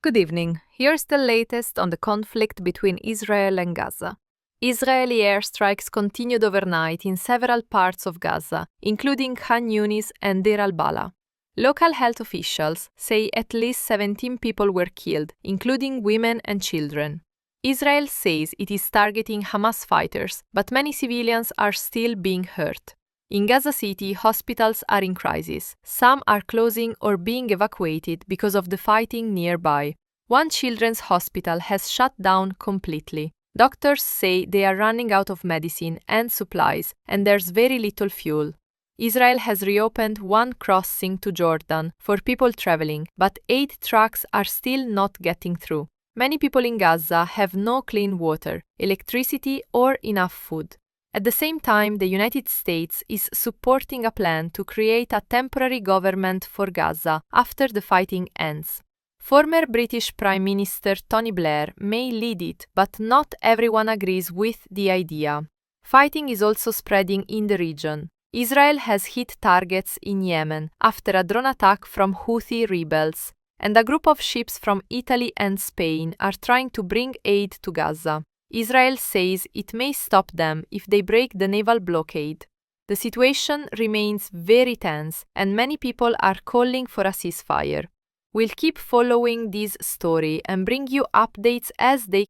Good evening. Here's the latest on the conflict between Israel and Gaza. Israeli airstrikes continued overnight in several parts of Gaza, including Khan Yunis and Deir al-Balah. Local health officials say at least 17 people were killed, including women and children. Israel says it is targeting Hamas fighters, but many civilians are still being hurt. In Gaza City, hospitals are in crisis. Some are closing or being evacuated because of the fighting nearby. One children's hospital has shut down completely. Doctors say they are running out of medicine and supplies, and there's very little fuel. Israel has reopened one crossing to Jordan for people traveling, but 8 trucks are still not getting through. Many people in Gaza have no clean water, electricity, or enough food. At the same time, the United States is supporting a plan to create a temporary government for Gaza after the fighting ends. Former British Prime Minister Tony Blair may lead it, but not everyone agrees with the idea. Fighting is also spreading in the region. Israel has hit targets in Yemen after a drone attack from Houthi rebels, and a group of ships from Italy and Spain are trying to bring aid to Gaza. Israel says it may stop them if they break the naval blockade. The situation remains very tense, and many people are calling for a ceasefire. We'll keep following this story and bring you updates as they